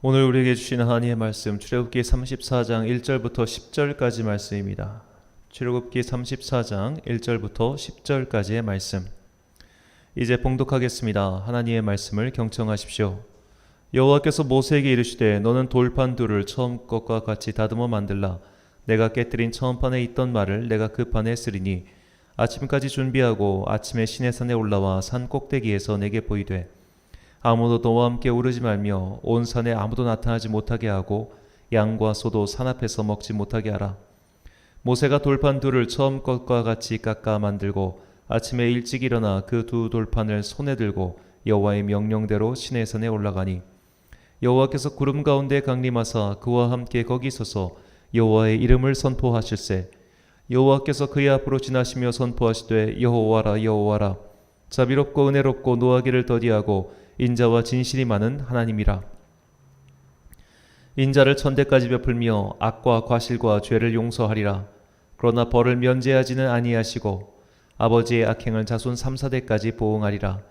오늘 우리에게 주신 하나님의 말씀 출애굽기 34장 1절부터 10절까지 말씀입니다. 출애굽기 34장 1절부터 10절까지의 말씀. 이제 봉독하겠습니다. 하나님의 말씀을 경청하십시오. 여호와께서 모세에게 이르시되 너는 돌판 둘을 처음 것과 같이 다듬어 만들라. 내가 깨뜨린 처음 판에 있던 말을 내가 그 판에 쓰리니 아침까지 준비하고 아침에 시내산에 올라와 산 꼭대기에서 내게 보이되 아무도 너와 함께 오르지 말며 온 산에 아무도 나타나지 못하게 하고 양과 소도 산 앞에서 먹지 못하게 하라. 모세가 돌판 둘을 처음 것과 같이 깎아 만들고 아침에 일찍 일어나 그 두 돌판을 손에 들고 여호와의 명령대로 시내산에 올라가니 여호와께서 구름 가운데 강림하사 그와 함께 거기 서서 여호와의 이름을 선포하실세. 여호와께서 그의 앞으로 지나시며 선포하시되 여호와라 여호와라 자비롭고 은혜롭고 노하기를 더디하고 인자와 진실이 많은 하나님이라. 인자를 천대까지 베풀며 악과 과실과 죄를 용서하리라. 그러나 벌을 면제하지는 아니하시고 아버지의 악행을 자손 3,4대까지 보응하리라.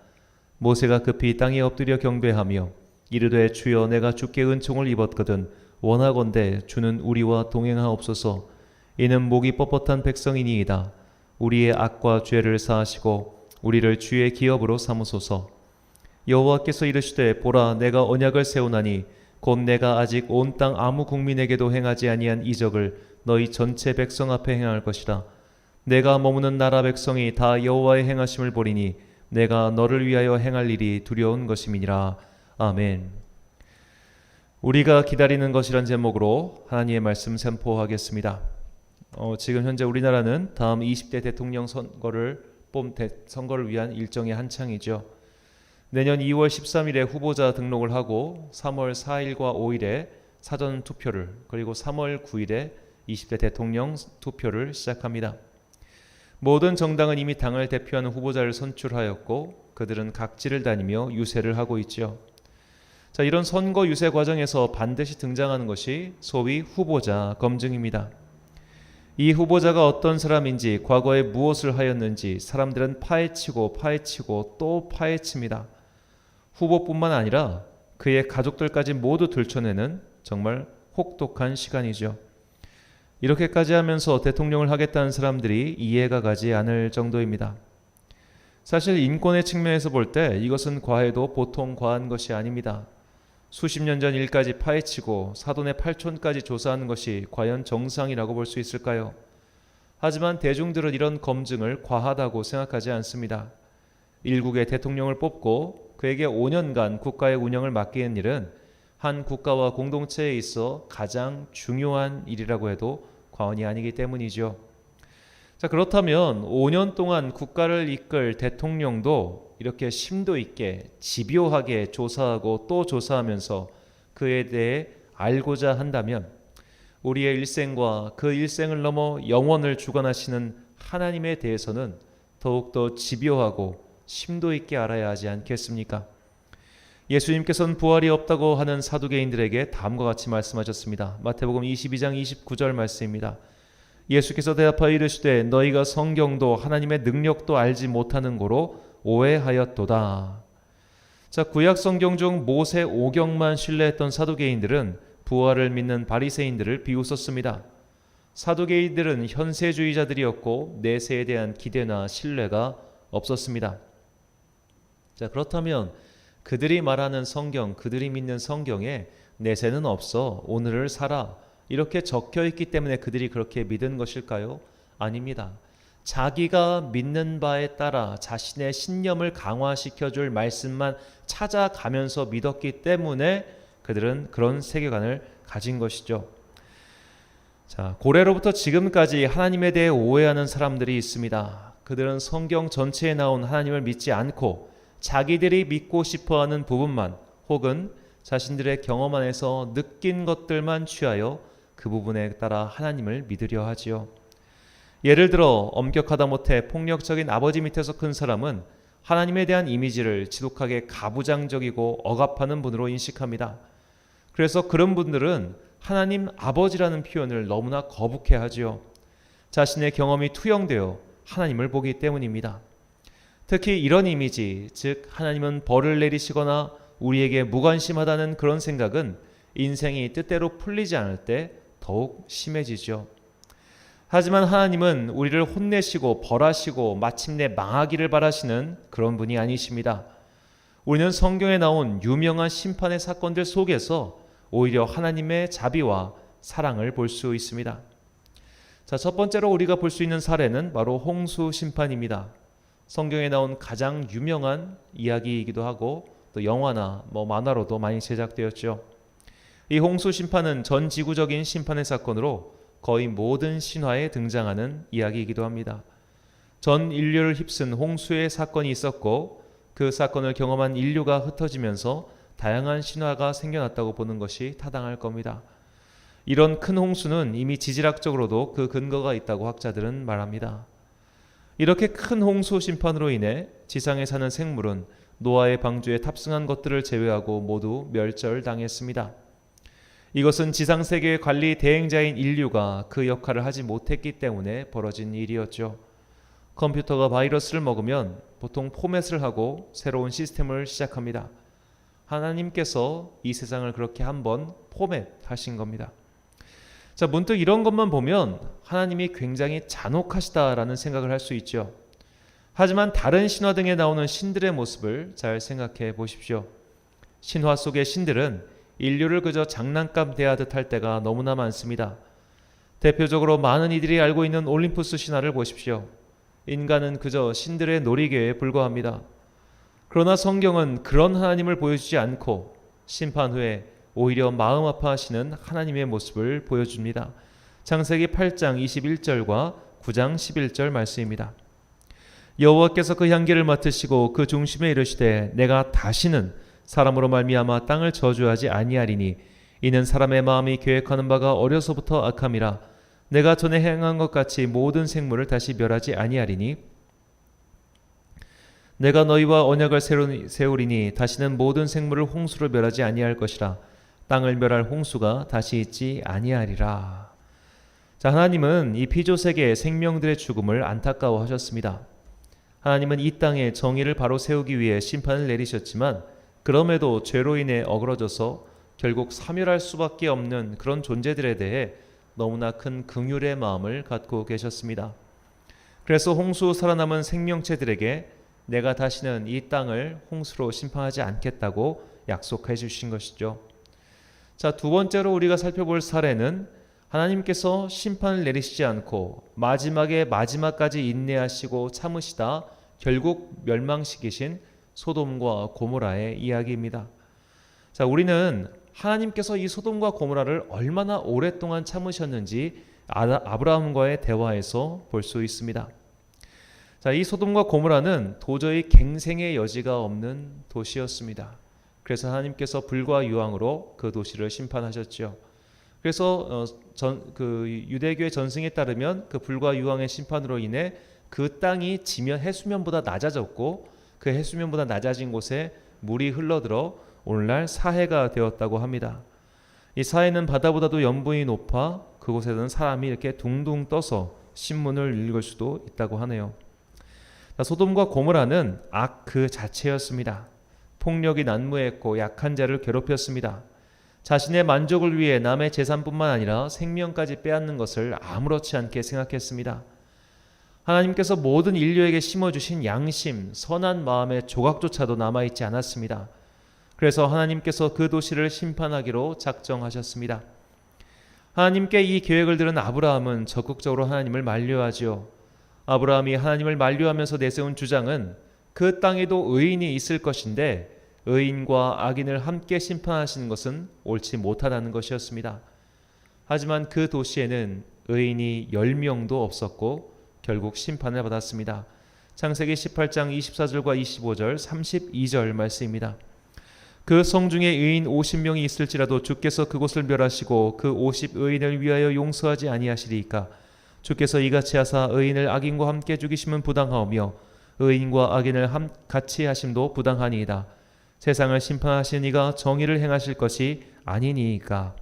모세가 급히 땅에 엎드려 경배하며 이르되 주여 내가 주께 은총을 입었거든 원하건대 주는 우리와 동행하옵소서. 이는 목이 뻣뻣한 백성이니이다. 우리의 악과 죄를 사하시고 우리를 주의 기업으로 삼으소서. 여호와께서 이르시되 보라 내가 언약을 세우나니 곧 내가 아직 온 땅 아무 국민에게도 행하지 아니한 이적을 너희 전체 백성 앞에 행할 것이라. 내가 머무는 나라 백성이 다 여호와의 행하심을 보리니 내가 너를 위하여 행할 일이 두려운 것임이니라. 아멘. 우리가 기다리는 것이란 제목으로 하나님의 말씀 선포하겠습니다. 지금 현재 우리나라는 다음 20대 대통령 선거를 위한 일정이 한창이죠. 내년 2월 13일에 후보자 등록을 하고 3월 4일과 5일에 사전 투표를 그리고 3월 9일에 20대 대통령 투표를 시작합니다. 모든 정당은 이미 당을 대표하는 후보자를 선출하였고 그들은 각지를 다니며 유세를 하고 있죠. 자, 이런 선거 유세 과정에서 반드시 등장하는 것이 소위 후보자 검증입니다. 이 후보자가 어떤 사람인지 과거에 무엇을 하였는지 사람들은 파헤치고 또 파헤칩니다. 후보뿐만 아니라 그의 가족들까지 모두 들춰내는 정말 혹독한 시간이죠. 이렇게까지 하면서 대통령을 하겠다는 사람들이 이해가 가지 않을 정도입니다. 사실 인권의 측면에서 볼 때 이것은 과해도 보통 과한 것이 아닙니다. 수십 년 전 일까지 파헤치고 사돈의 팔촌까지 조사하는 것이 과연 정상이라고 볼 수 있을까요? 하지만 대중들은 이런 검증을 과하다고 생각하지 않습니다. 일국의 대통령을 뽑고 그에게 5년간 국가의 운영을 맡기는 일은 한 국가와 공동체에 있어 가장 중요한 일이라고 해도 과언이 아니기 때문이죠. 자, 그렇다면 5년 동안 국가를 이끌 대통령도 이렇게 심도 있게 집요하게 조사하고 또 조사하면서 그에 대해 알고자 한다면 우리의 일생과 그 일생을 넘어 영원을 주관하시는 하나님에 대해서는 더욱더 집요하고 심도 있게 알아야 하지 않겠습니까? 예수님께서는 부활이 없다고 하는 사두개인들에게 다음과 같이 말씀하셨습니다. 마태복음 22장 29절 말씀입니다. 예수께서 대답하여 이르시되 너희가 성경도 하나님의 능력도 알지 못하는 고로 오해하였도다. 자, 구약 성경 중 모세 오경만 신뢰했던 사두개인들은 부활을 믿는 바리새인들을 비웃었습니다. 사두개인들은 현세주의자들이었고 내세에 대한 기대나 신뢰가 없었습니다. 자, 그렇다면 그들이 말하는 성경, 그들이 믿는 성경에 내세는 없어 오늘을 살아 이렇게 적혀있기 때문에 그들이 그렇게 믿은 것일까요? 아닙니다. 자기가 믿는 바에 따라 자신의 신념을 강화시켜줄 말씀만 찾아가면서 믿었기 때문에 그들은 그런 세계관을 가진 것이죠. 자, 고래로부터 지금까지 하나님에 대해 오해하는 사람들이 있습니다. 그들은 성경 전체에 나온 하나님을 믿지 않고 자기들이 믿고 싶어하는 부분만 혹은 자신들의 경험 안에서 느낀 것들만 취하여 그 부분에 따라 하나님을 믿으려 하지요. 예를 들어 엄격하다 못해 폭력적인 아버지 밑에서 큰 사람은 하나님에 대한 이미지를 지독하게 가부장적이고 억압하는 분으로 인식합니다. 그래서 그런 분들은 하나님 아버지라는 표현을 너무나 거북해 하지요. 자신의 경험이 투영되어 하나님을 보기 때문입니다. 특히 이런 이미지, 즉 하나님은 벌을 내리시거나 우리에게 무관심하다는 그런 생각은 인생이 뜻대로 풀리지 않을 때 더욱 심해지죠. 하지만 하나님은 우리를 혼내시고 벌하시고 마침내 망하기를 바라시는 그런 분이 아니십니다. 우리는 성경에 나온 유명한 심판의 사건들 속에서 오히려 하나님의 자비와 사랑을 볼 수 있습니다. 자, 첫 번째로 우리가 볼 수 있는 사례는 바로 홍수 심판입니다. 성경에 나온 가장 유명한 이야기이기도 하고 또 영화나 만화로도 많이 제작되었죠. 이 홍수 심판은 전 지구적인 심판의 사건으로 거의 모든 신화에 등장하는 이야기이기도 합니다. 전 인류를 휩쓴 홍수의 사건이 있었고 그 사건을 경험한 인류가 흩어지면서 다양한 신화가 생겨났다고 보는 것이 타당할 겁니다. 이런 큰 홍수는 이미 지질학적으로도 그 근거가 있다고 학자들은 말합니다. 이렇게 큰 홍수 심판으로 인해 지상에 사는 생물은 노아의 방주에 탑승한 것들을 제외하고 모두 멸절당했습니다. 이것은 지상세계의 관리 대행자인 인류가 그 역할을 하지 못했기 때문에 벌어진 일이었죠. 컴퓨터가 바이러스를 먹으면 보통 포맷을 하고 새로운 시스템을 시작합니다. 하나님께서 이 세상을 그렇게 한번 포맷하신 겁니다. 자, 문득 이런 것만 보면 하나님이 굉장히 잔혹하시다라는 생각을 할 수 있죠. 하지만 다른 신화 등에 나오는 신들의 모습을 잘 생각해 보십시오. 신화 속의 신들은 인류를 그저 장난감 대하듯 할 때가 너무나 많습니다. 대표적으로 많은 이들이 알고 있는 올림푸스 신화를 보십시오. 인간은 그저 신들의 놀이개에 불과합니다. 그러나 성경은 그런 하나님을 보여주지 않고 심판 후에 오히려 마음 아파하시는 하나님의 모습을 보여줍니다. 창세기 8장 21절과 9장 11절 말씀입니다. 여호와께서 그 향기를 맡으시고 그 중심에 이르시되 내가 다시는 사람으로 말미암아 땅을 저주하지 아니하리니 이는 사람의 마음이 계획하는 바가 어려서부터 악함이라 내가 전에 행한 것 같이 모든 생물을 다시 멸하지 아니하리니 내가 너희와 언약을 세우리니 다시는 모든 생물을 홍수로 멸하지 아니할 것이라 땅을 멸할 홍수가 다시 있지 아니하리라. 자, 하나님은 이 피조세계의 생명들의 죽음을 안타까워하셨습니다. 하나님은 이 땅에 정의를 바로 세우기 위해 심판을 내리셨지만 그럼에도 죄로 인해 어그러져서 결국 사멸할 수밖에 없는 그런 존재들에 대해 너무나 큰 긍휼의 마음을 갖고 계셨습니다. 그래서 홍수 살아남은 생명체들에게 내가 다시는 이 땅을 홍수로 심판하지 않겠다고 약속해 주신 것이죠. 자, 두 번째로 우리가 살펴볼 사례는 하나님께서 심판을 내리시지 않고 마지막까지 인내하시고 참으시다 결국 멸망시키신 소돔과 고모라의 이야기입니다. 자, 우리는 하나님께서 이 소돔과 고모라를 얼마나 오랫동안 참으셨는지 아브라함과의 대화에서 볼 수 있습니다. 자, 이 소돔과 고모라는 도저히 갱생의 여지가 없는 도시였습니다. 그래서 하나님께서 불과 유황으로 그 도시를 심판하셨죠. 그래서 유대교의 전승에 따르면 그 불과 유황의 심판으로 인해 그 땅이 해수면보다 낮아졌고 그 해수면보다 낮아진 곳에 물이 흘러들어 오늘날 사해가 되었다고 합니다. 이 사해는 바다보다도 염분이 높아 그곳에는 사람이 이렇게 둥둥 떠서 신문을 읽을 수도 있다고 하네요. 소돔과 고모라는 악 그 자체였습니다. 폭력이 난무했고 약한 자를 괴롭혔습니다. 자신의 만족을 위해 남의 재산뿐만 아니라 생명까지 빼앗는 것을 아무렇지 않게 생각했습니다. 하나님께서 모든 인류에게 심어주신 양심, 선한 마음의 조각조차도 남아있지 않았습니다. 그래서 하나님께서 그 도시를 심판하기로 작정하셨습니다. 하나님께 이 계획을 들은 아브라함은 적극적으로 하나님을 만류하지요. 아브라함이 하나님을 만류하면서 내세운 주장은 그 땅에도 의인이 있을 것인데 의인과 악인을 함께 심판하시는 것은 옳지 못하다는 것이었습니다. 하지만 그 도시에는 의인이 10명도 없었고 결국 심판을 받았습니다. 창세기 18장 24절과 25절 32절 말씀입니다. 그 성중에 의인 50명이 있을지라도 주께서 그곳을 멸하시고 그 50의인을 위하여 용서하지 아니하시리이까 주께서 이같이 하사 의인을 악인과 함께 죽이심은 부당하오며 의인과 악인을 같이 하심도 부당하니이다. 세상을 심판하신 이가 정의를 행하실 것이 아니니이까.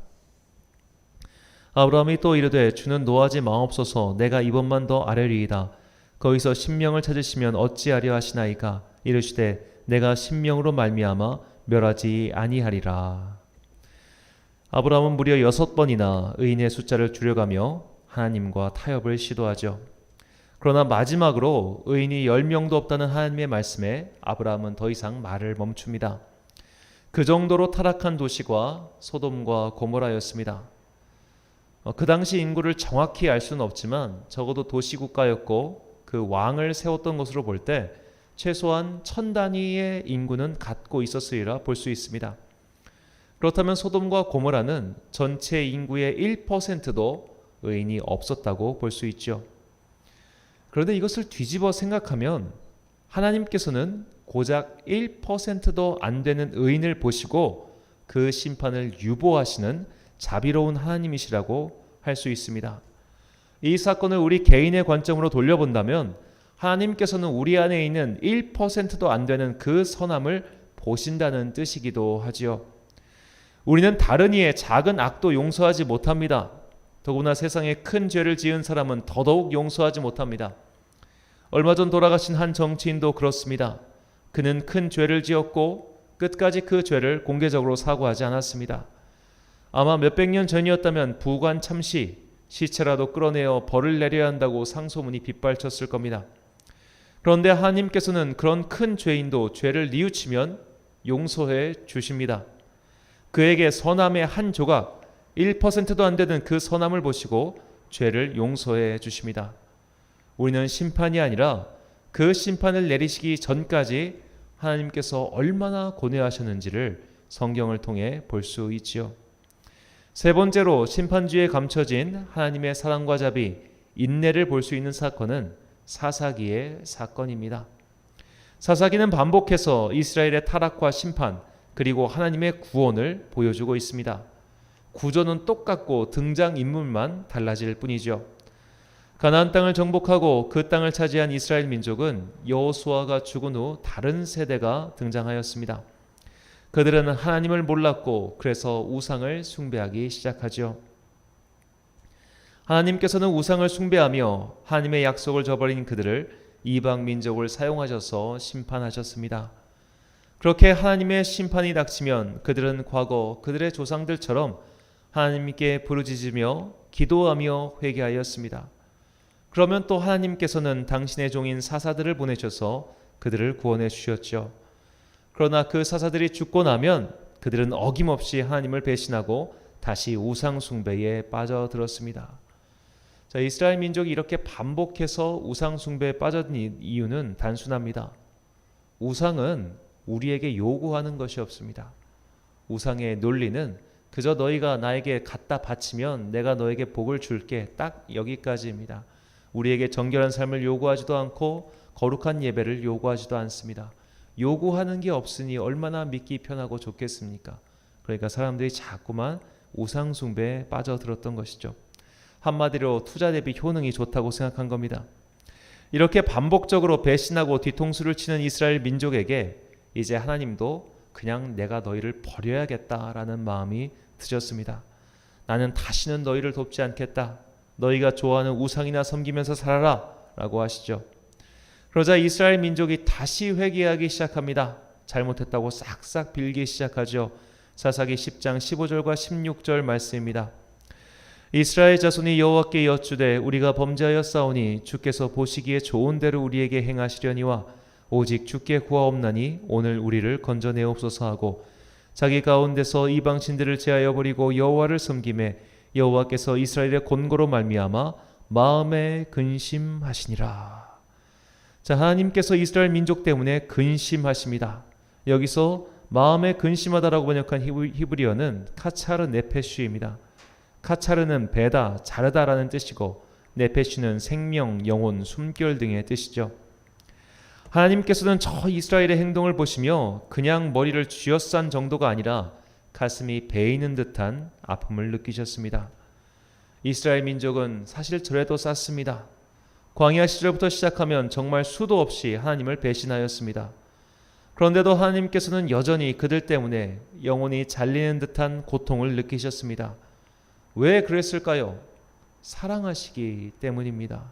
아브라함이 또 이르되 주는 노하지 마옵소서. 내가 이번만 더 아뢰리이다. 거기서 신명을 찾으시면 어찌하려 하시나이까. 이르시되 내가 신명으로 말미암아 멸하지 아니하리라. 아브라함은 무려 6번이나 의인의 숫자를 줄여가며 하나님과 타협을 시도하죠. 그러나 마지막으로 의인이 10명도 없다는 하나님의 말씀에 아브라함은 더 이상 말을 멈춥니다. 그 정도로 타락한 도시가 소돔과 고모라였습니다. 그 당시 인구를 정확히 알 수는 없지만 적어도 도시국가였고 그 왕을 세웠던 것으로 볼 때 최소한 1000단위의 인구는 갖고 있었으리라 볼 수 있습니다. 그렇다면 소돔과 고모라는 전체 인구의 1%도 의인이 없었다고 볼 수 있죠. 그런데 이것을 뒤집어 생각하면 하나님께서는 고작 1%도 안 되는 의인을 보시고 그 심판을 유보하시는 자비로운 하나님이시라고 할 수 있습니다. 이 사건을 우리 개인의 관점으로 돌려본다면 하나님께서는 우리 안에 있는 1%도 안 되는 그 선함을 보신다는 뜻이기도 하지요. 우리는 다른 이의 작은 악도 용서하지 못합니다. 더구나 세상에 큰 죄를 지은 사람은 더더욱 용서하지 못합니다. 얼마 전 돌아가신 한 정치인도 그렇습니다. 그는 큰 죄를 지었고 끝까지 그 죄를 공개적으로 사과하지 않았습니다. 아마 몇백 년 전이었다면 부관 참시, 시체라도 끌어내어 벌을 내려야 한다고 상소문이 빗발쳤을 겁니다. 그런데 하나님께서는 그런 큰 죄인도 죄를 뉘우치면 용서해 주십니다. 그에게 선함의 한 조각, 1%도 안 되는 그 선함을 보시고 죄를 용서해 주십니다. 우리는 심판이 아니라 그 심판을 내리시기 전까지 하나님께서 얼마나 고뇌하셨는지를 성경을 통해 볼 수 있지요. 세 번째로 심판주에 감춰진 하나님의 사랑과 자비, 인내를 볼 수 있는 사건은 사사기의 사건입니다. 사사기는 반복해서 이스라엘의 타락과 심판 그리고 하나님의 구원을 보여주고 있습니다. 구조는 똑같고 등장인물만 달라질 뿐이죠. 가나안 땅을 정복하고 그 땅을 차지한 이스라엘 민족은 여호수아가 죽은 후 다른 세대가 등장하였습니다. 그들은 하나님을 몰랐고 그래서 우상을 숭배하기 시작하죠. 하나님께서는 우상을 숭배하며 하나님의 약속을 저버린 그들을 이방 민족을 사용하셔서 심판하셨습니다. 그렇게 하나님의 심판이 닥치면 그들은 과거 그들의 조상들처럼 하나님께 부르짖으며 기도하며 회개하였습니다. 그러면 또 하나님께서는 당신의 종인 사사들을 보내셔서 그들을 구원해 주셨죠. 그러나 그 사사들이 죽고 나면 그들은 어김없이 하나님을 배신하고 다시 우상 숭배에 빠져들었습니다. 자, 이스라엘 민족이 이렇게 반복해서 우상 숭배에 빠진 이유는 단순합니다. 우상은 우리에게 요구하는 것이 없습니다. 우상의 논리는 그저 너희가 나에게 갖다 바치면 내가 너에게 복을 줄게, 딱 여기까지입니다. 우리에게 정결한 삶을 요구하지도 않고 거룩한 예배를 요구하지도 않습니다. 요구하는 게 없으니 얼마나 믿기 편하고 좋겠습니까? 그러니까 사람들이 자꾸만 우상 숭배에 빠져들었던 것이죠. 한마디로 투자 대비 효능이 좋다고 생각한 겁니다. 이렇게 반복적으로 배신하고 뒤통수를 치는 이스라엘 민족에게 이제 하나님도 그냥 내가 너희를 버려야겠다라는 마음이 드셨습니다. 나는 다시는 너희를 돕지 않겠다. 너희가 좋아하는 우상이나 섬기면서 살아라 라고 하시죠. 그러자 이스라엘 민족이 다시 회개하기 시작합니다. 잘못했다고 싹싹 빌기 시작하죠. 사사기 10장 15절과 16절 말씀입니다. 이스라엘 자손이 여호와께 여쭈되 우리가 범죄하였사오니 주께서 보시기에 좋은 대로 우리에게 행하시려니와 오직 주께 구하옵나니 오늘 우리를 건져내옵소서 하고 자기 가운데서 이방신들을 제하여 버리고 여호와를 섬기매 여호와께서 이스라엘의 곤고로 말미암아 마음에 근심하시니라. 자, 하나님께서 이스라엘 민족 때문에 근심하십니다. 여기서 마음에 근심하다라고 번역한 히브리어는 카차르 네페슈입니다. 카차르는 배다, 자르다라는 뜻이고 네페슈는 생명, 영혼, 숨결 등의 뜻이죠. 하나님께서는 저 이스라엘의 행동을 보시며 그냥 머리를 쥐어싼 정도가 아니라 가슴이 베이는 듯한 아픔을 느끼셨습니다. 이스라엘 민족은 사실 저래도 쌌습니다. 광야 시절부터 시작하면 정말 수도 없이 하나님을 배신하였습니다. 그런데도 하나님께서는 여전히 그들 때문에 영혼이 잘리는 듯한 고통을 느끼셨습니다. 왜 그랬을까요? 사랑하시기 때문입니다.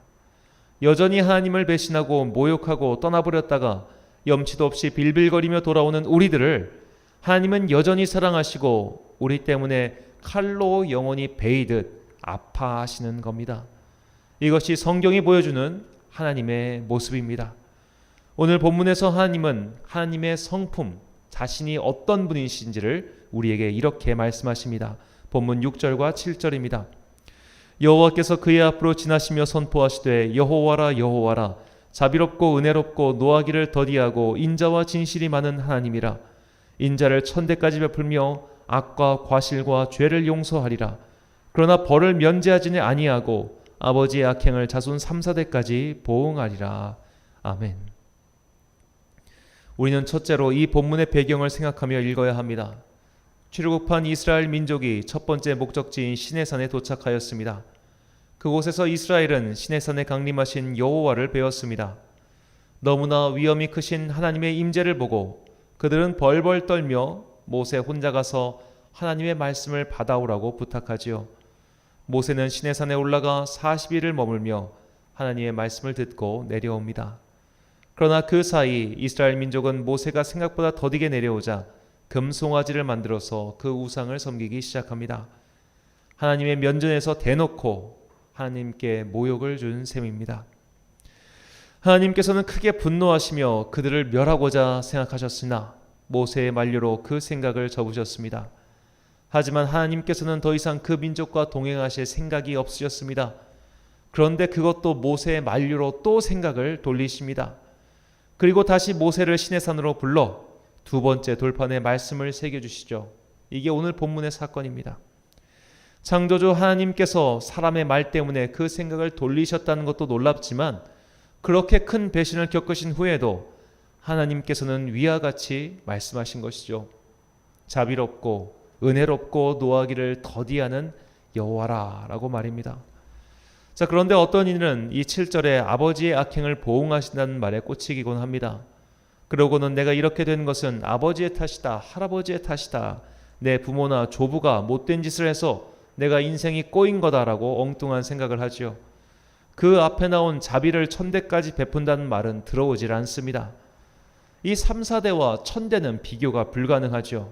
여전히 하나님을 배신하고 모욕하고 떠나버렸다가 염치도 없이 빌빌거리며 돌아오는 우리들을 하나님은 여전히 사랑하시고 우리 때문에 칼로 영혼이 베이듯 아파하시는 겁니다. 이것이 성경이 보여주는 하나님의 모습입니다. 오늘 본문에서 하나님은 하나님의 성품, 자신이 어떤 분이신지를 우리에게 이렇게 말씀하십니다. 본문 6절과 7절입니다. 여호와께서 그의 앞으로 지나시며 선포하시되 여호와라 여호와라 자비롭고 은혜롭고 노하기를 더디하고 인자와 진실이 많은 하나님이라. 인자를 천대까지 베풀며 악과 과실과 죄를 용서하리라. 그러나 벌을 면제하지는 아니하고 아버지의 악행을 자손 3,4대까지 보응하리라. 아멘. 우리는 첫째로 이 본문의 배경을 생각하며 읽어야 합니다. 출애굽한 이스라엘 민족이 첫 번째 목적지인 시내산에 도착하였습니다. 그곳에서 이스라엘은 시내산에 강림하신 여호와를 배웠습니다. 너무나 위엄이 크신 하나님의 임재를 보고 그들은 벌벌 떨며 모세 혼자 가서 하나님의 말씀을 받아오라고 부탁하지요. 모세는 시내산에 올라가 40일을 머물며 하나님의 말씀을 듣고 내려옵니다. 그러나 그 사이 이스라엘 민족은 모세가 생각보다 더디게 내려오자 금송아지를 만들어서 그 우상을 섬기기 시작합니다. 하나님의 면전에서 대놓고 하나님께 모욕을 준 셈입니다. 하나님께서는 크게 분노하시며 그들을 멸하고자 생각하셨으나 모세의 만류로 그 생각을 접으셨습니다. 하지만 하나님께서는 더 이상 그 민족과 동행하실 생각이 없으셨습니다. 그런데 그것도 모세의 만류로 또 생각을 돌리십니다. 그리고 다시 모세를 시내산으로 불러 두 번째 돌판에 말씀을 새겨주시죠. 이게 오늘 본문의 사건입니다. 창조주 하나님께서 사람의 말 때문에 그 생각을 돌리셨다는 것도 놀랍지만 그렇게 큰 배신을 겪으신 후에도 하나님께서는 위와 같이 말씀하신 것이죠. 자비롭고 은혜롭고 노하기를 더디하는 여호와라 라고 말입니다. 자, 그런데 어떤 이는 이 7절에 아버지의 악행을 보응하신다는 말에 꽂히기곤 합니다. 그러고는 내가 이렇게 된 것은 아버지의 탓이다, 할아버지의 탓이다, 내 부모나 조부가 못된 짓을 해서 내가 인생이 꼬인 거다라고 엉뚱한 생각을 하지요. 그 앞에 나온 자비를 천대까지 베푼다는 말은 들어오질 않습니다. 이 3, 4대와 천대는 비교가 불가능하죠.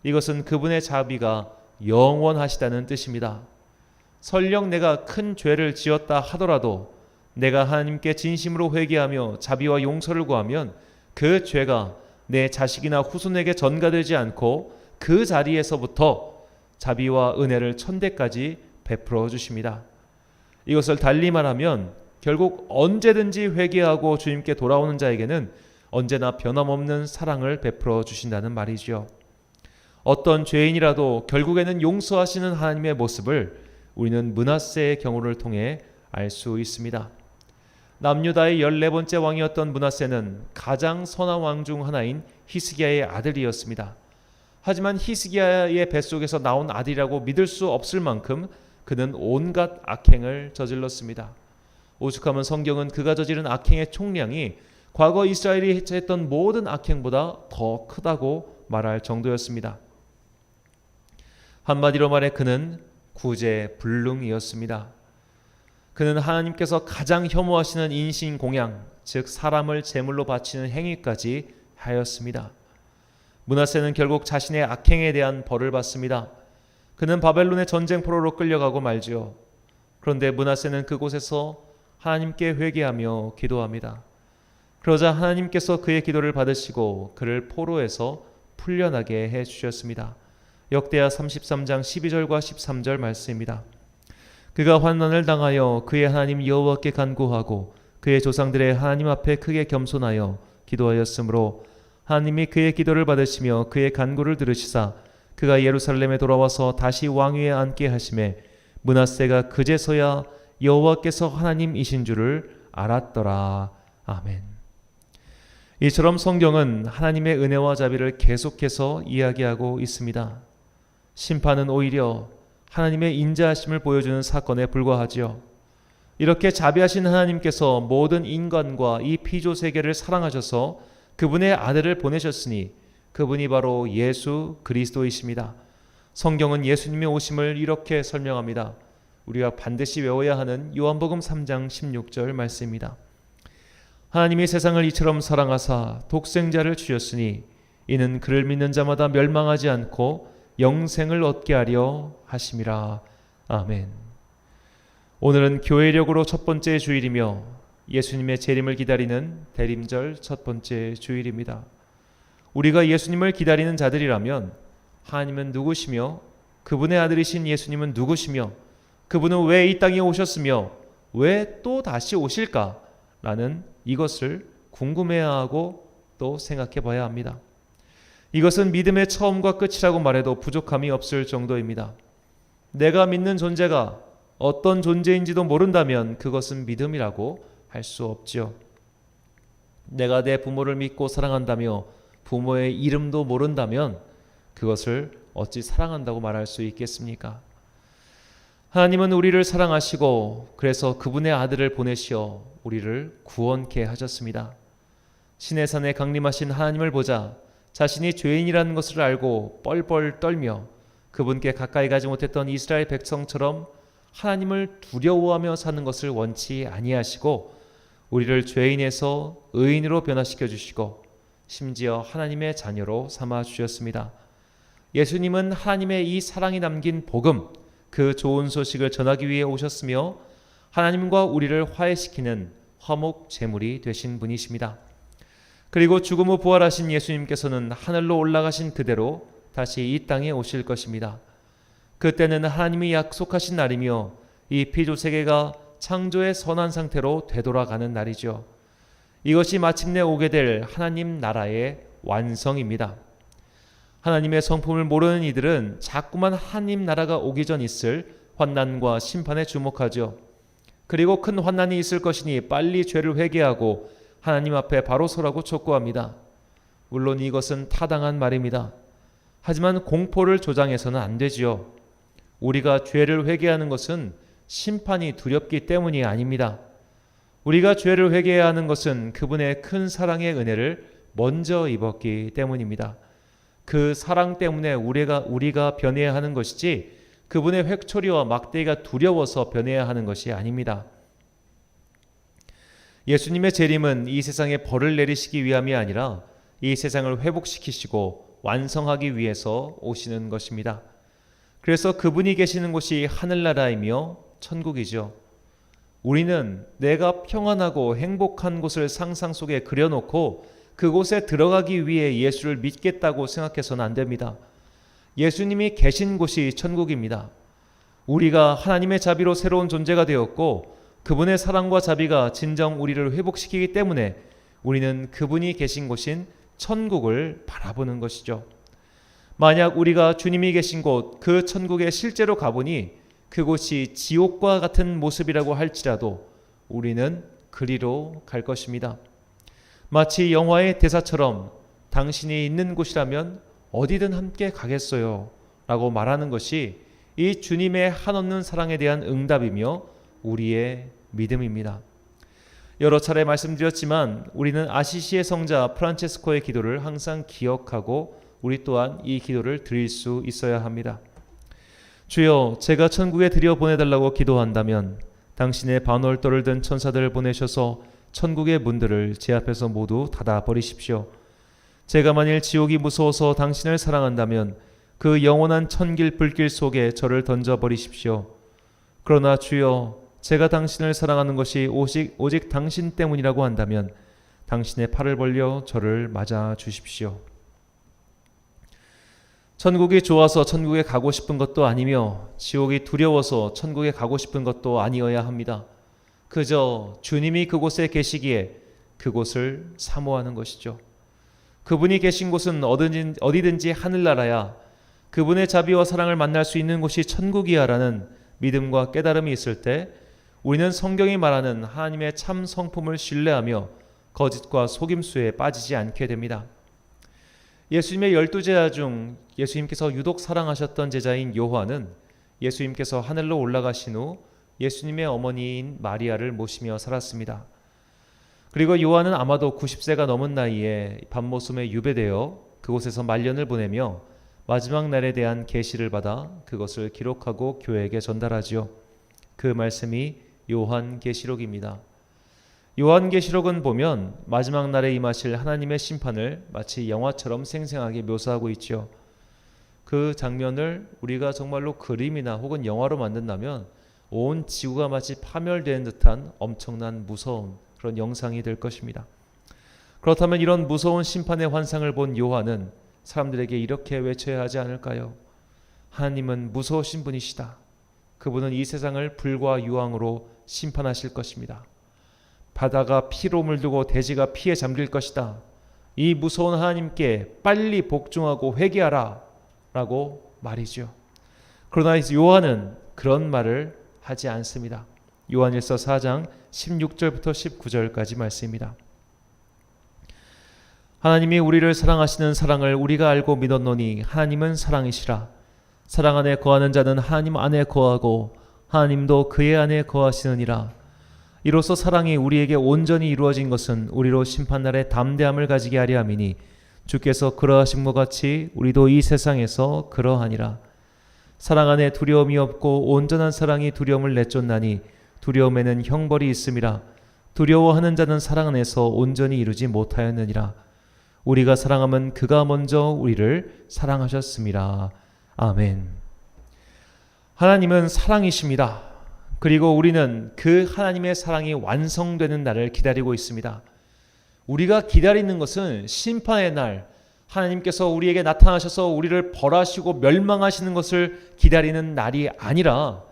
이것은 그분의 자비가 영원하시다는 뜻입니다. 설령 내가 큰 죄를 지었다 하더라도 내가 하나님께 진심으로 회개하며 자비와 용서를 구하면 그 죄가 내 자식이나 후손에게 전가되지 않고 그 자리에서부터 자비와 은혜를 천대까지 베풀어 주십니다. 이것을 달리 말하면 결국 언제든지 회개하고 주님께 돌아오는 자에게는 언제나 변함없는 사랑을 베풀어 주신다는 말이죠. 어떤 죄인이라도 결국에는 용서하시는 하나님의 모습을 우리는 므낫세의 경우를 통해 알 수 있습니다. 남유다의 14번째 왕이었던 므낫세는 가장 선한 왕 중 하나인 히스기야의 아들이었습니다. 하지만 히스기야의 뱃속에서 나온 아들이라고 믿을 수 없을 만큼 그는 온갖 악행을 저질렀습니다. 오죽하면 성경은 그가 저지른 악행의 총량이 과거 이스라엘이 했던 모든 악행보다 더 크다고 말할 정도였습니다. 한마디로 말해 그는 구제불능이었습니다. 그는 하나님께서 가장 혐오하시는 인신공양, 즉 사람을 제물로 바치는 행위까지 하였습니다. 므낫세는 결국 자신의 악행에 대한 벌을 받습니다. 그는 바벨론의 전쟁포로로 끌려가고 말지요. 그런데 므낫세는 그곳에서 하나님께 회개하며 기도합니다. 그러자 하나님께서 그의 기도를 받으시고 그를 포로에서 풀려나게 해주셨습니다. 역대하 33장 12절과 13절 말씀입니다. 그가 환난을 당하여 그의 하나님 여호와께 간구하고 그의 조상들의 하나님 앞에 크게 겸손하여 기도하였으므로 하나님이 그의 기도를 받으시며 그의 간구를 들으시사 그가 예루살렘에 돌아와서 다시 왕위에 앉게 하심에 므낫세가 그제서야 여호와께서 하나님이신 줄을 알았더라. 아멘. 이처럼 성경은 하나님의 은혜와 자비를 계속해서 이야기하고 있습니다. 심판은 오히려 하나님의 인자하심을 보여주는 사건에 불과하지요. 이렇게 자비하신 하나님께서 모든 인간과 이 피조 세계를 사랑하셔서 그분의 아들을 보내셨으니 그분이 바로 예수 그리스도이십니다. 성경은 예수님의 오심을 이렇게 설명합니다. 우리가 반드시 외워야 하는 요한복음 3장 16절 말씀입니다. 하나님이 세상을 이처럼 사랑하사 독생자를 주셨으니 이는 그를 믿는 자마다 멸망하지 않고 영생을 얻게 하려 하심이라. 아멘. 오늘은 교회력으로 첫 번째 주일이며 예수님의 재림을 기다리는 대림절 첫 번째 주일입니다. 우리가 예수님을 기다리는 자들이라면 하나님은 누구시며 그분의 아들이신 예수님은 누구시며 그분은 왜 이 땅에 오셨으며 왜 또 다시 오실까라는 이것을 궁금해하고 또 생각해 봐야 합니다. 이것은 믿음의 처음과 끝이라고 말해도 부족함이 없을 정도입니다. 내가 믿는 존재가 어떤 존재인지도 모른다면 그것은 믿음이라고 할 수 없죠. 내가 내 부모를 믿고 사랑한다며 부모의 이름도 모른다면 그것을 어찌 사랑한다고 말할 수 있겠습니까? 하나님은 우리를 사랑하시고 그래서 그분의 아들을 보내시어 우리를 구원케 하셨습니다. 시내산에 강림하신 하나님을 보자 자신이 죄인이라는 것을 알고 뻘뻘 떨며 그분께 가까이 가지 못했던 이스라엘 백성처럼 하나님을 두려워하며 사는 것을 원치 아니하시고 우리를 죄인에서 의인으로 변화시켜 주시고 심지어 하나님의 자녀로 삼아 주셨습니다. 예수님은 하나님의 이 사랑이 담긴 복음, 그 좋은 소식을 전하기 위해 오셨으며 하나님과 우리를 화해시키는 화목 제물이 되신 분이십니다. 그리고 죽음 후 부활하신 예수님께서는 하늘로 올라가신 그대로 다시 이 땅에 오실 것입니다. 그때는 하나님이 약속하신 날이며 이 피조세계가 창조의 선한 상태로 되돌아가는 날이죠. 이것이 마침내 오게 될 하나님 나라의 완성입니다. 하나님의 성품을 모르는 이들은 자꾸만 하나님 나라가 오기 전 있을 환난과 심판에 주목하죠. 그리고 큰 환난이 있을 것이니 빨리 죄를 회개하고 하나님 앞에 바로 서라고 촉구합니다. 물론 이것은 타당한 말입니다. 하지만 공포를 조장해서는 안 되지요. 우리가 죄를 회개하는 것은 심판이 두렵기 때문이 아닙니다. 우리가 죄를 회개해야 하는 것은 그분의 큰 사랑의 은혜를 먼저 입었기 때문입니다. 그 사랑 때문에 우리가 변해야 하는 것이지 그분의 획초리와 막대기가 두려워서 변해야 하는 것이 아닙니다. 예수님의 재림은 이 세상에 벌을 내리시기 위함이 아니라 이 세상을 회복시키시고 완성하기 위해서 오시는 것입니다. 그래서 그분이 계시는 곳이 하늘나라이며 천국이죠. 우리는 내가 평안하고 행복한 곳을 상상 속에 그려놓고 그곳에 들어가기 위해 예수를 믿겠다고 생각해서는 안 됩니다. 예수님이 계신 곳이 천국입니다. 우리가 하나님의 자비로 새로운 존재가 되었고 그분의 사랑과 자비가 진정 우리를 회복시키기 때문에 우리는 그분이 계신 곳인 천국을 바라보는 것이죠. 만약 우리가 주님이 계신 곳 그 천국에 실제로 가보니 그곳이 지옥과 같은 모습이라고 할지라도 우리는 그리로 갈 것입니다. 마치 영화의 대사처럼 당신이 있는 곳이라면 어디든 함께 가겠어요 라고 말하는 것이 이 주님의 한없는 사랑에 대한 응답이며 우리의 믿음입니다. 여러 차례 말씀드렸지만 우리는 아시시의 성자 프란체스코의 기도를 항상 기억하고 우리 또한 이 기도를 드릴 수 있어야 합니다. 주여, 제가 천국에 들여보내달라고 기도한다면 당신의 반월도를 든 천사들을 보내셔서 천국의 문들을 제 앞에서 모두 닫아버리십시오. 제가 만일 지옥이 무서워서 당신을 사랑한다면 그 영원한 천길 불길 속에 저를 던져버리십시오. 그러나 주여, 제가 당신을 사랑하는 것이 오직 당신 때문이라고 한다면 당신의 팔을 벌려 저를 맞아 주십시오. 천국이 좋아서 천국에 가고 싶은 것도 아니며 지옥이 두려워서 천국에 가고 싶은 것도 아니어야 합니다. 그저 주님이 그곳에 계시기에 그곳을 사모하는 것이죠. 그분이 계신 곳은 어디든지 하늘나라야, 그분의 자비와 사랑을 만날 수 있는 곳이 천국이야 라는 믿음과 깨달음이 있을 때 우리는 성경이 말하는 하나님의 참 성품을 신뢰하며 거짓과 속임수에 빠지지 않게 됩니다. 예수님의 12제자 중 예수님께서 유독 사랑하셨던 제자인 요한은 예수님께서 하늘로 올라가신 후 예수님의 어머니인 마리아를 모시며 살았습니다. 그리고 요한은 아마도 90세가 넘은 나이에 밤모섬에 유배되어 그곳에서 말년을 보내며 마지막 날에 대한 계시를 받아 그것을 기록하고 교회에게 전달하지요. 그 말씀이 요한계시록입니다. 요한계시록은 보면 마지막 날에 임하실 하나님의 심판을 마치 영화처럼 생생하게 묘사하고 있죠. 그 장면을 우리가 정말로 그림이나 혹은 영화로 만든다면 온 지구가 마치 파멸된 듯한 엄청난 무서운 그런 영상이 될 것입니다. 그렇다면 이런 무서운 심판의 환상을 본 요한은 사람들에게 이렇게 외쳐야 하지 않을까요? 하나님은 무서우신 분이시다. 그분은 이 세상을 불과 유황으로 심판하실 것입니다. 바다가 피로 물들고 대지가 피에 잠길 것이다. 이 무서운 하나님께 빨리 복종하고 회개하라 라고 말이죠. 그러나 요한은 그런 말을 하지 않습니다. 요한일서 4장 16절부터 19절까지 말씀입니다. 하나님이 우리를 사랑하시는 사랑을 우리가 알고 믿었노니 하나님은 사랑이시라. 사랑 안에 거하는 자는 하나님 안에 거하고 하나님도 그의 안에 거하시느니라. 이로써 사랑이 우리에게 온전히 이루어진 것은 우리로 심판날에 담대함을 가지게 하려 함이니 주께서 그러하심과 같이 우리도 이 세상에서 그러하니라. 사랑 안에 두려움이 없고 온전한 사랑이 두려움을 내쫓나니 두려움에는 형벌이 있음이라. 두려워하는 자는 사랑 안에서 온전히 이루지 못하였느니라. 우리가 사랑하면 그가 먼저 우리를 사랑하셨음이라. 아멘. 하나님은 사랑이십니다. 그리고 우리는 그 하나님의 사랑이 완성되는 날을 기다리고 있습니다. 우리가 기다리는 것은 심판의 날, 하나님께서 우리에게 나타나셔서 우리를 벌하시고 멸망하시는 것을 기다리는 날이 아니라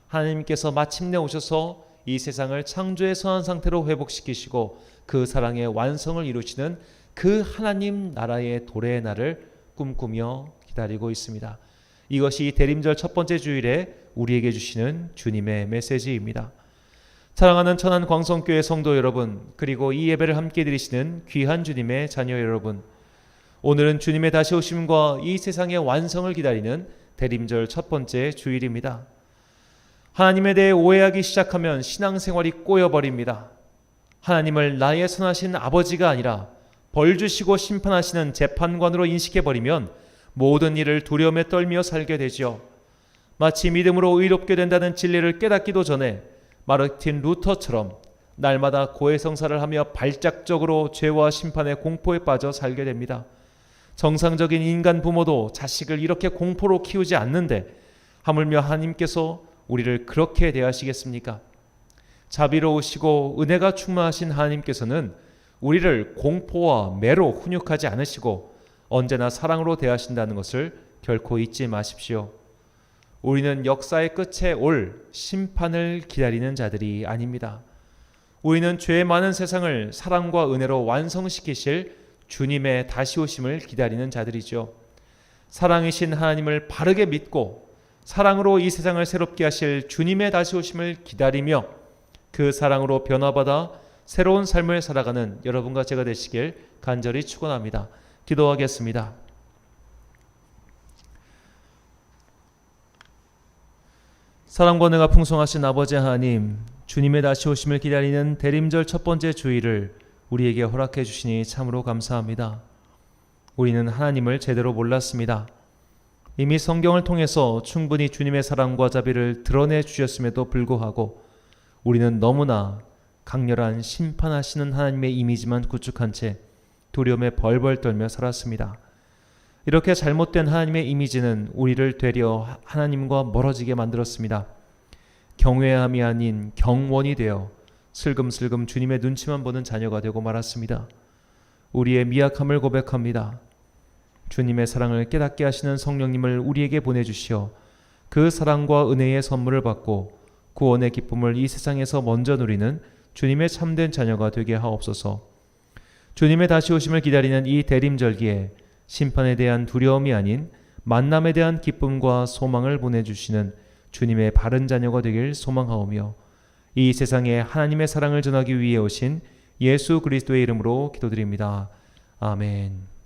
하나님께서 마침내 오셔서 이 세상을 창조의 선한 상태로 회복시키시고 그 사랑의 완성을 이루시는 그 하나님 나라의 도래의 날을 꿈꾸며 기다리고 있습니다. 이것이 대림절 첫 번째 주일에 우리에게 주시는 주님의 메시지입니다. 사랑하는 천안 광성교회 성도 여러분, 그리고 이 예배를 함께 드리시는 귀한 주님의 자녀 여러분, 오늘은 주님의 다시 오심과 이 세상의 완성을 기다리는 대림절 첫 번째 주일입니다. 하나님에 대해 오해하기 시작하면 신앙생활이 꼬여버립니다. 하나님을 나의 선하신 아버지가 아니라 벌 주시고 심판하시는 재판관으로 인식해버리면 모든 일을 두려움에 떨며 살게 되죠. 마치 믿음으로 의롭게 된다는 진리를 깨닫기도 전에 마르틴 루터처럼 날마다 고해성사를 하며 발작적으로 죄와 심판의 공포에 빠져 살게 됩니다. 정상적인 인간 부모도 자식을 이렇게 공포로 키우지 않는데 하물며 하나님께서 우리를 그렇게 대하시겠습니까? 자비로우시고 은혜가 충만하신 하나님께서는 우리를 공포와 매로 훈육하지 않으시고 언제나 사랑으로 대하신다는 것을 결코 잊지 마십시오. 우리는 역사의 끝에 올 심판을 기다리는 자들이 아닙니다. 우리는 죄 많은 세상을 사랑과 은혜로 완성시키실 주님의 다시 오심을 기다리는 자들이죠. 사랑이신 하나님을 바르게 믿고 사랑으로 이 세상을 새롭게 하실 주님의 다시 오심을 기다리며 그 사랑으로 변화받아 새로운 삶을 살아가는 여러분과 제가 되시길 간절히 축원합니다. 기도하겠습니다. 사랑과 은혜가 풍성하신 아버지 하나님, 주님의 다시 오심을 기다리는 대림절 첫 번째 주일을 우리에게 허락해 주시니 참으로 감사합니다. 우리는 하나님을 제대로 몰랐습니다. 이미 성경을 통해서 충분히 주님의 사랑과 자비를 드러내 주셨음에도 불구하고 우리는 너무나 강렬한 심판하시는 하나님의 이미지만 구축한 채 두려움에 벌벌 떨며 살았습니다. 이렇게 잘못된 하나님의 이미지는 우리를 되려 하나님과 멀어지게 만들었습니다. 경외함이 아닌 경원이 되어 슬금슬금 주님의 눈치만 보는 자녀가 되고 말았습니다. 우리의 미약함을 고백합니다. 주님의 사랑을 깨닫게 하시는 성령님을 우리에게 보내주시어 그 사랑과 은혜의 선물을 받고 구원의 기쁨을 이 세상에서 먼저 누리는 주님의 참된 자녀가 되게 하옵소서. 주님의 다시 오심을 기다리는 이 대림절기에 심판에 대한 두려움이 아닌 만남에 대한 기쁨과 소망을 보내주시는 주님의 바른 자녀가 되길 소망하오며 이 세상에 하나님의 사랑을 전하기 위해 오신 예수 그리스도의 이름으로 기도드립니다. 아멘.